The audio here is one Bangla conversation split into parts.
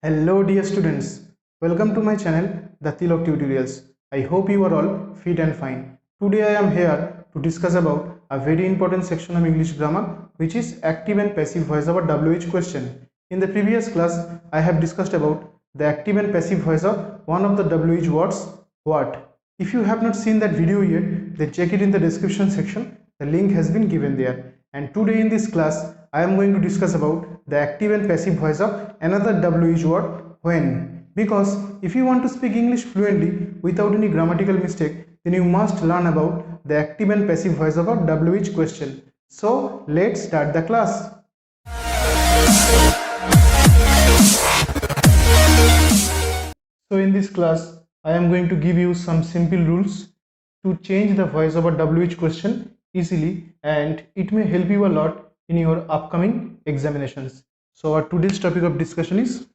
Hello dear students, welcome to my channel The Tilok Tutorials. I hope you are all fit and fine. Today I am here to discuss about a very important section of English grammar, which is active and passive voice of a WH question. In the previous class I have discussed about the active and passive voice of one of the WH words, what. If you have not seen that video yet, then check it in the description section. The link has been given there. And today in this class I am going to discuss about the active and passive voice of another WH word, when. Because if you want to speak English fluently without any grammatical mistake, then you must learn about the active and passive voice of a WH question. So let's start the class. So in this class I am going to give you some simple rules to change the voice of a WH question easily, and it may help you a lot in your upcoming examinations. So our today's topic of discussion is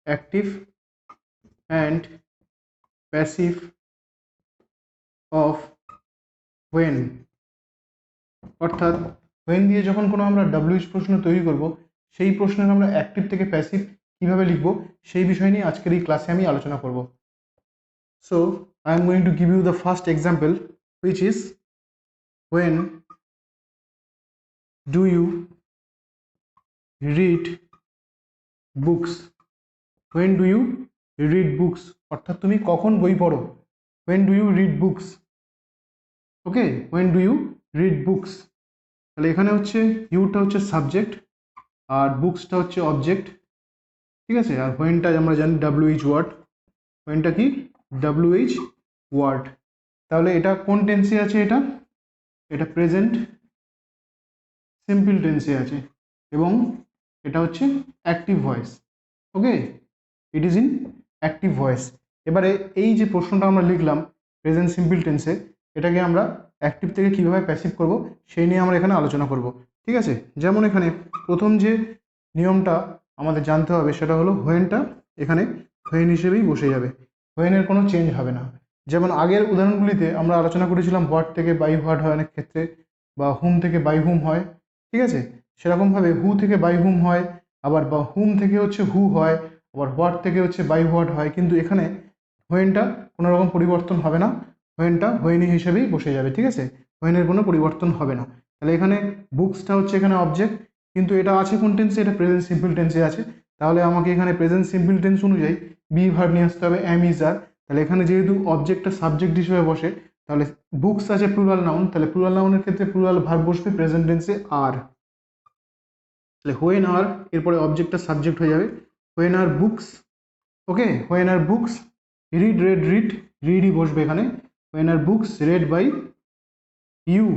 active and passive of when. অর্থাৎ when দিয়ে যখন কোনো আমরা WH প্রশ্ন তৈরি করব, সেই প্রশ্নের আমরা অ্যাক্টিভ থেকে প্যাসিভ কিভাবে লিখব সেই বিষয় নিয়ে আজকের এই ক্লাসে আমি আলোচনা করব। So I am going to give you the first example, which is when do you read books? When do you read books? অর্থাৎ তুমি কখন বই পড়ো? When do you read books? Okay, when do you read books? তাহলে এখানে হচ্ছে ইউটা হচ্ছে সাবজেক্ট আর বুকসটা হচ্ছে অবজেক্ট, ঠিক আছে। আর হোয়েনটা আমরা জানি WH ওয়ার্ড, হোয়েনটা কি WH ওয়ার্ড। তাহলে এটা কোন টেন্সে আছে? এটা প্রেজেন্ট সিম্পল টেন্সে আছে এবং এটা হচ্ছে active voice. Okay, it is in active voice. এবারে এই যে প্রশ্নটা আমরা লিখলাম প্রেজেন্ট সিম্পল টেন্সে, এটাকে আমরা অ্যাক্টিভ থেকে কীভাবে প্যাসিভ করব সেই নিয়ে আমরা এখানে আলোচনা করব, ঠিক আছে। যেমন এখানে প্রথম যে নিয়মটা আমাদের জানতে হবে সেটা হলো হোয়েনটা এখানে হোয়েন হিসেবেই বসে যাবে, হোয়েনের কোনো চেঞ্জ হবে না। যেমন আগের উদাহরণগুলিতে আমরা আলোচনা করেছিলাম হোয়াট থেকে বাই হোয়াট হয় অনেক ক্ষেত্রে, বা হুম থেকে বাই হুম হয়, ঠিক আছে। সেরকমভাবে হু থেকে বাই হুম হয়, আবার বা হুম থেকে হচ্ছে হু হয়, আবার হোয়াট থেকে হচ্ছে বাই হোয়াট হয়। কিন্তু এখানে হোয়েনটা কোনো রকম পরিবর্তন হবে না, হোয়েনটা হোয়েনি হিসেবেই বসে যাবে, ঠিক আছে। হোয়েনের কোনো পরিবর্তন হবে না। তাহলে এখানে বুকসটা হচ্ছে এখানে অবজেক্ট, কিন্তু এটা আছে কোন টেন্সে? এটা প্রেজেন্ট সিম্পল টেন্সে আছে। তাহলে আমাকে এখানে প্রেজেন্ট সিম্পল টেন্স অনুযায়ী বি ভার্ব নিয়ে আসতে হবে, অ্যাম ইজ আর। তাহলে এখানে যেহেতু অবজেক্টটা সাবজেক্ট হিসেবে বসে, তাহলে বুকস আছে প্লুরাল নাউন, তাহলে প্লুরাল নাউনের ক্ষেত্রে প্লুরাল ভার্ব বসবে প্রেজেন্ট টেন্সে আর। তাহলে হোয়েন আর এরপরে অবজেক্টটা সাবজেক্ট হয়ে যাবে, when are books. Okay, when are books read রিডই বসবে এখানে, when are books read by you.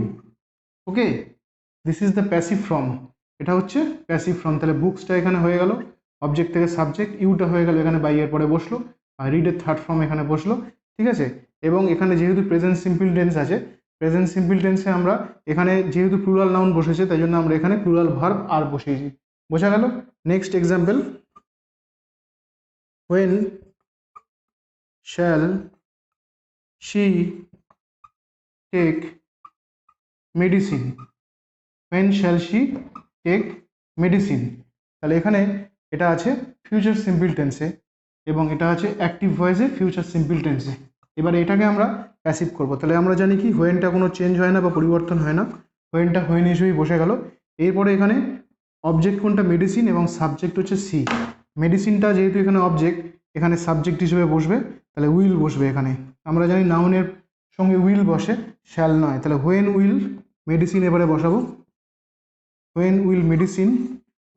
Okay, this is the passive form, এটা হচ্ছে প্যাসিভ ফর্ম। তাহলে বুকসটা এখানে হয়ে গেল অবজেক্ট থেকে সাবজেক্ট, ইউটা হয়ে গেল এখানে বাই এর পরে বসলো, আর রিডের থার্ড ফর্ম এখানে বসলো, ঠিক আছে। এবং এখানে যেহেতু প্রেজেন্ট সিম্পল টেন্স আছে, প্রেজেন্ট সিম্পল টেন্সে আমরা এখানে যেহেতু প্লুরাল নাউন বসেছে তাই জন্য আমরা এখানে প্লুরাল ভার্ব আর বসিয়েছি। বোঝা গেল? Next example, when shall she take medicine? when shall she take medicine? তাহলে এখানে এটা আছে ফিউচার সিম্পল টেন্সে এবং এটা আছে অ্যাক্টিভ ভয়েসে ফিউচার সিম্পল টেন্সে। এবারে এটাকে আমরা প্যাসিভ করব। তাহলে আমরা জানি কি হোয়েনটা কোনো চেঞ্জ হয় না বা পরিবর্তন হয় না, হোয়েনটা হোয়েন হিসেবেই বসে গেল। এরপরে এখানে অবজেক্ট কোনটা? মেডিসিন, এবং সাবজেক্ট হচ্ছে সি। মেডিসিনটা যেহেতু এখানে অবজেক্ট, এখানে সাবজেক্ট হিসেবে বসবে, তাহলে উইল বসবে এখানে। আমরা জানি নাউনের সঙ্গে উইল বসে, শ্যাল নয়। তাহলে হোয়েন উইল মেডিসিন এবারে বসাবো, হোয়েন উইল মেডিসিন।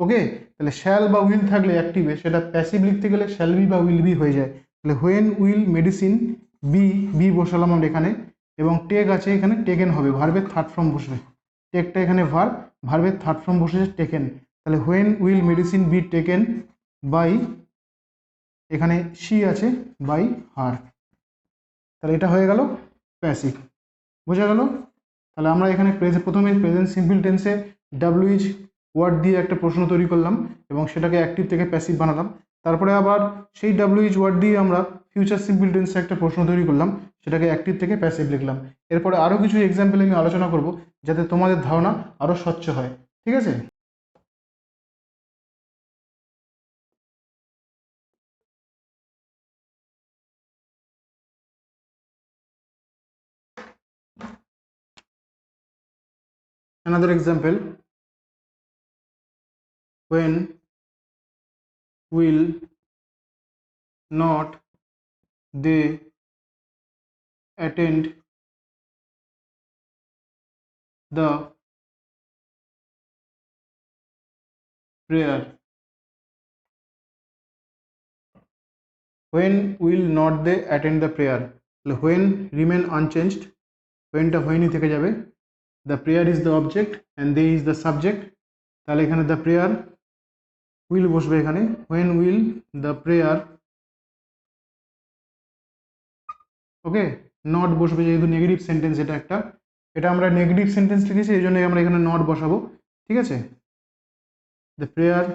ওকে, তাহলে শ্যাল বা উইল থাকলে অ্যাক্টিভে সেটা প্যাসিভ লিখতে গেলে শ্যাল বি বা উইল বি হয়ে যায়। তাহলে হোয়েন উইল মেডিসিন বি বসালাম আমরা এখানে, এবং টেক আছে এখানে টেকেন হবে, ভার্বের থার্ড ফর্ম বসবে। টেকটা এখানে ভার্ব, ভার্বের থার্ড ফর্ম বসেছে টেকেন। তাহলে when will medicine be taken by, এখানে শি আছে বাই হার। তাহলে এটা হয়ে গেল প্যাসিভ। বোঝা গেল? তাহলে আমরা এখানে প্রথমে প্রেজেন্ট সিম্পল টেন্সে WH ওয়ার্ড দিয়ে একটা প্রশ্ন তৈরি করলাম এবং সেটাকে অ্যাক্টিভ থেকে প্যাসিভ বানালাম। তারপরে আবার সেই WH ওয়ার্ড দিয়ে আমরা ফিউচার সিম্পল টেন্সে একটা প্রশ্ন তৈরি করলাম, সেটাকে অ্যাক্টিভ থেকে প্যাসিভ লিখলাম। এরপরে আরও কিছু এক্সাম্পল আমি আলোচনা করব যাতে তোমাদের ধারণা আরও স্বচ্ছ হয়, ঠিক আছে। another example, when will not they attend the prayer? When will not they attend the prayer? When remain unchanged, when টা হয়নি থেকে যাবে, the prayer is the object and they is the subject, তাহলে এখানে the prayer will বসবে এখানে, when will the prayer, okay, not বসবে যেহেতু নেগেটিভ সেন্টেন্স, এটা আমরা নেগেটিভ সেন্টেন্স লিখেছি এই জন্য আমরা এখানে নট বসাবো, ঠিক আছে। দ্য প্রেয়ার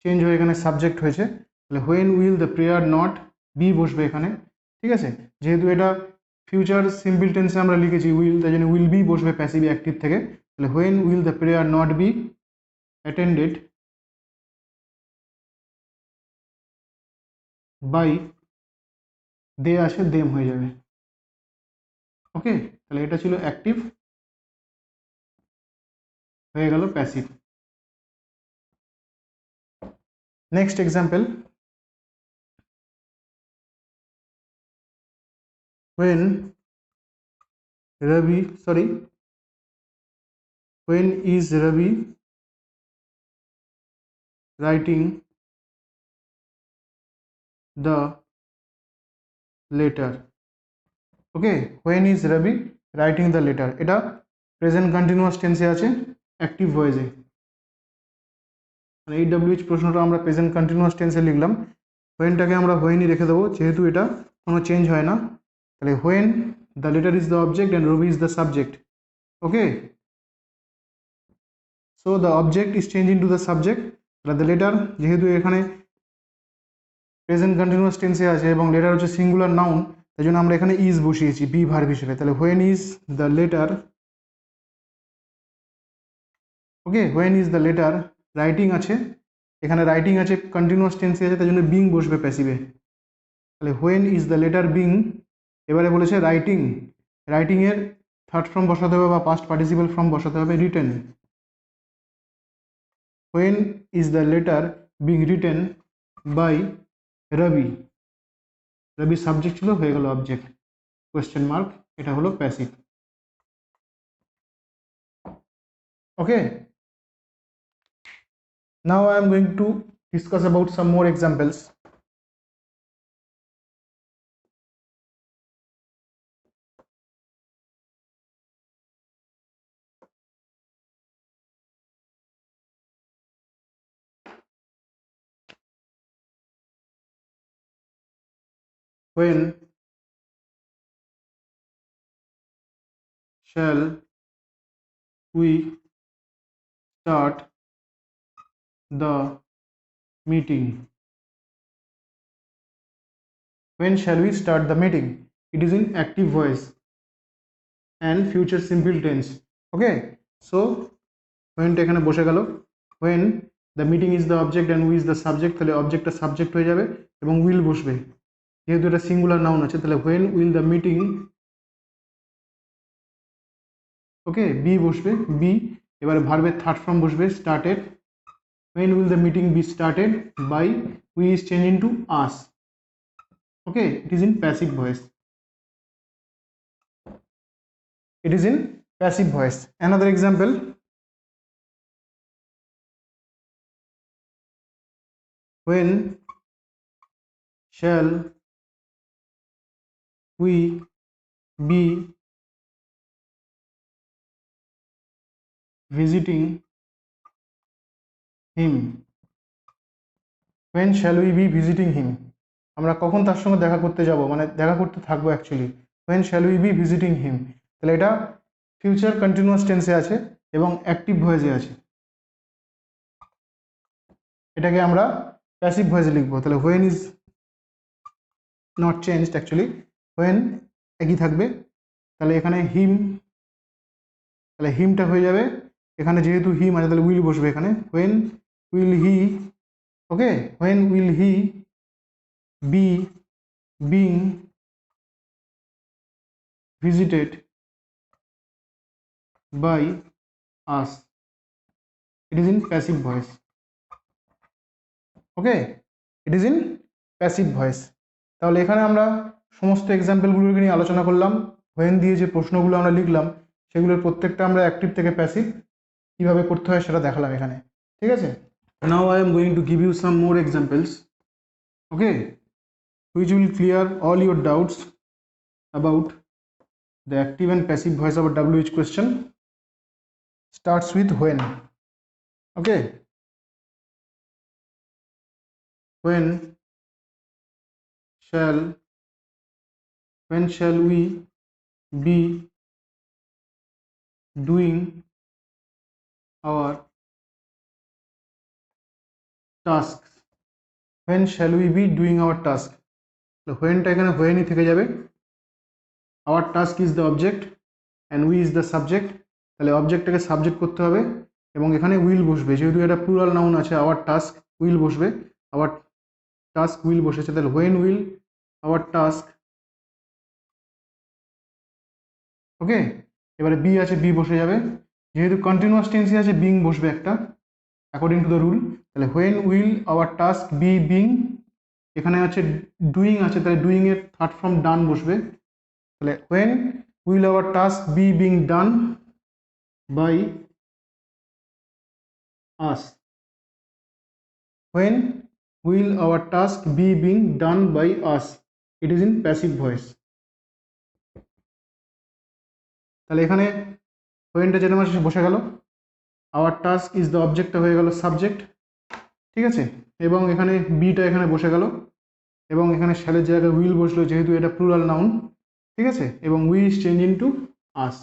চেঞ্জ হয়ে এখানে সাবজেক্ট হয়েছে, তাহলে when will the prayer not be বসবে এখানে, ঠিক আছে। যেহেতু এটা ফিউচার সিম্পল টেন্সে আমরা লিখেছি উইল, তাই জন্য উইল বি বসবে প্যাসিভ অ্যাক্টিভ থেকে, তাহলে when will the prayer not be attended by, they আসে দেম হয়ে যাবে, ওকে। তাহলে এটা ছিল অ্যাক্টিভ, হয়ে গেল passive. Next example, when when is Ravi writing the letter? Okay, when is Ravi writing the letter, এটা প্রেজেন্ট কন্টিনিউয়াস টেন্সে আছে, অ্যাক্টিভ ভয়েসে, মানে এইডব্লিউএইচ প্রশ্নটা আমরা প্রেজেন্ট কন্টিনিউয়াস টেন্সে লিখলাম, হোয়েনটাকে আমরা হোয়েনই রেখে দেবো যেহেতু এটা কোনো চেঞ্জ হয় না, তাহলে when the letter is the object and Robi is the subject, okay. So the object is change into the subject, তাহলে দ্য লেটার যেহেতু এখানে প্রেজেন্ট কন্টিনিউয়াস টেন্সে আছে এবং লেটার হচ্ছে সিঙ্গুলার নাউন, তাই জন্য আমরা এখানে ইজ বসিয়েছি বি ভার্ব হিসেবে, তাহলে when is the letter, okay, when is the letter writing আছে, এখানে রাইটিং আছে কন্টিনিউয়াস টেন্সে আছে, তাই জন্য বিং বসবে প্যাসিভে, তাহলে when is the letter being, এবারে বলেছে রাইটিং, রাইটিংয়ের থার্ড ফর্ম বসাতে হবে বা পাস্ট পার্টিসিপাল ফর্ম বসাতে হবে written, when is the letter being written by Robi, Robi subject ছিল, হয়ে গেল অবজেক্ট, কোয়েশ্চেন মার্ক, এটা হলো passive, okay. Now I am going to discuss about some more examples. When shall we start the meeting? When shall we start the meeting? It is in active voice and future simple tense, okay. So when টা এখানে বসে গেল, when the meeting is the object and we is the subject, তাহলে অবজেক্টটা সাবজেক্ট হয়ে যাবে এবং will বসবে, যেহেতু এটা সিঙ্গুলার নাউন আছে, তাহলে when will the meeting, okay, be বসবে বি, এবারে ভার্বের থার্ড ফর্ম বসবে started, when will the meeting be started by, we is changing to us, okay. It is in passive voice, it is in passive voice. Another example, when shall we be visiting him? when shall we be visiting him, আমরা কখন তার সঙ্গে দেখা করতে যাব, মানে দেখা করতে থাকবো actually, when shall we be visiting him, তাহলে এটা ফিউচার কন্টিনিউয়াস টেন্সে আছে এবং অ্যাক্টিভ ভয়েসে আছে, এটাকে আমরা প্যাসিভ ভয়েসে লিখবো, তাহলে when is not changed actually, when একই থাকবে, তাহলে এখানে হিম, তাহলে হিমটা হয়ে যাবে, এখানে যেহেতু হিম আছে তাহলে উইল বসবে এখানে, when will he, okay, when will he be being visited by us. It is in passive voice. Okay, it is in passive voice. তাহলে এখানে আমরা সমস্ত এক্সাম্পলগুলোকে নিয়ে আলোচনা করলাম। হোয়েন দিয়ে যে প্রশ্নগুলো আমরা লিখলাম সেগুলোর প্রত্যেকটা আমরা অ্যাক্টিভ থেকে প্যাসিভ কীভাবে করতে হয় সেটা দেখালাম এখানে, ঠিক আছে। Now I am going to give you some more examples, okay, which will clear all your doubts about the active and passive voice of a WH question. Starts with when. Okay, when shall we be doing our tasks? When shall we be doing our task? তো হোয়েনটা এখানে হোয়েনই থেকে যাবে। Our task is the object and we is the subject. তাহলে অবজেক্টটাকে সাবজেক্ট করতে হবে এবং এখানে উইল বসবে, যেহেতু এটা প্লুরাল নাউন আছে, আওয়ার টাস্ক উইল বসবে, আওয়ার টাস্ক উইল বসেছে, তাহলে হোয়েন উইল আওয়ার টাস্ক, ওকে। এবারে বি আছে, বি বসে যাবে, যেহেতু কন্টিনিউয়াস টেন্সি আছে বিং বসবে একটা অ্যাকর্ডিং টু দ্য রুল। তাহলে when will our task be being, এখানে আছে ডুইং আছে, তাহলে ডুইং এর থার্ড ফর্ম ডান বসবে। তাহলে when will our task be being done by us. When will our task be being done by us, it is in passive voice. তাহলে এখানে হোয়েনটা যেটা আমার বসে গেল, আওয়ার টাস্ক ইজ দ্য অবজেক্টটা হয়ে গেল সাবজেক্ট, ঠিক আছে, এবং এখানে বিটা এখানে বসে গেল এবং এখানে শ্যালের জায়গায় উইল বসলো যেহেতু এটা প্লুরাল নাউন, ঠিক আছে, এবং we is change into us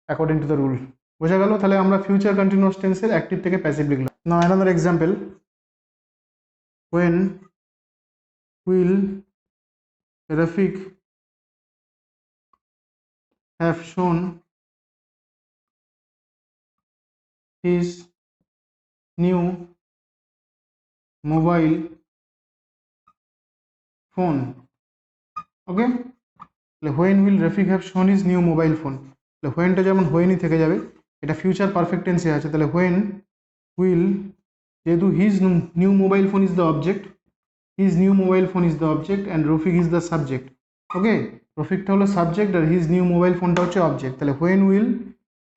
according to the rule. বোঝা গেল? তাহলে আমরা ফিউচার কন্টিনিউয়াস টেন্সের অ্যাক্টিভ থেকে প্যাসিভ লিখলাম। Now another example, when will Rafiq have shown his new mobile phone? ওকে, তাহলে when will Rafiq have shown his new mobile phone? তাহলে হোয়েনটা যেমন হোয়েনই থেকে যাবে, এটা ফিউচার পারফেক্ট টেন্সে আছে, তাহলে when will, যেহেতু his new mobile phone is the object, his new mobile phone is the object and Rafiq is the subject, okay, রফিকটা হলো সাবজেক্ট আর হিজ নিউ মোবাইল ফোনটা হচ্ছে অবজেক্ট। তাহলে when will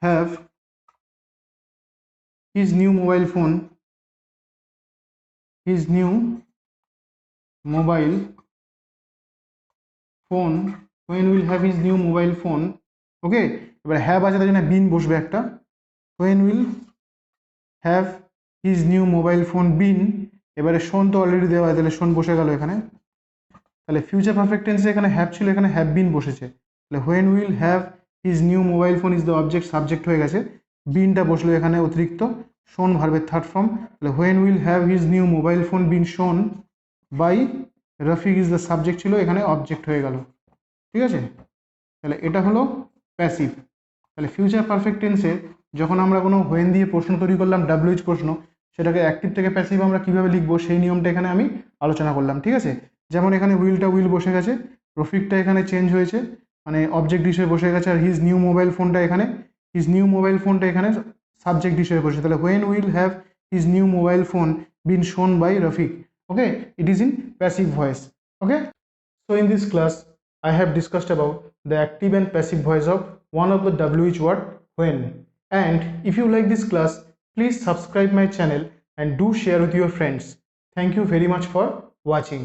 have his new mobile phone, his new mobile phone, when will have his new mobile phone, okay. এবার হ্যাভ আছে তার জন্য বিন বসবে একটা, when will have his new mobile phone been, এবারে শোন তো অলরেডি দেওয়া হয় তাহলে শোন বসে গেল এখানে। তাহলে ফিউচার পারফেক্ট টেন্সে এখানে হ্যাভ ছিল, এখানে হ্যাভ বিন বসেছে, তাহলে when will have his new mobile phone is the object, subject হয়ে গেছে, বিনটা বসলো এখানে অতিরিক্ত, শোন ভার্বের থার্ড ফর্ম, তাহলে when will have his new mobile phone been shown by Rafiq is the subject ছিল, এখানে অবজেক্ট হয়ে গেল, ঠিক আছে। তাহলে এটা হলো প্যাসিভ। তাহলে ফিউচার পারফেক্ট টেন্সে যখন আমরা কোনো হোয়েন দিয়ে প্রশ্ন তৈরি করলাম WH প্রশ্ন, সেটাকে অ্যাক্টিভ থেকে প্যাসিভ আমরা কীভাবে লিখবো সেই নিয়মটা এখানে আমি আলোচনা করলাম, ঠিক আছে। যেমন এখানে উইলটা উইল বসে গেছে, রফিকটা এখানে চেঞ্জ হয়েছে মানে অবজেক্ট হিসেবে বসে গেছে, আর হিজ নিউ মোবাইল ফোনটা এখানে, হিজ নিউ মোবাইল ফোনটা এখানে সাবজেক্ট হিসেবে বসে, তাহলে when will have his new mobile phone been shown by Rafiq, okay, it is in passive voice, okay. So in this class I have discussed about the active and passive voice of one of the WH word, when. And if you like this class, please subscribe my channel and do share with your friends. Thank you very much for watching.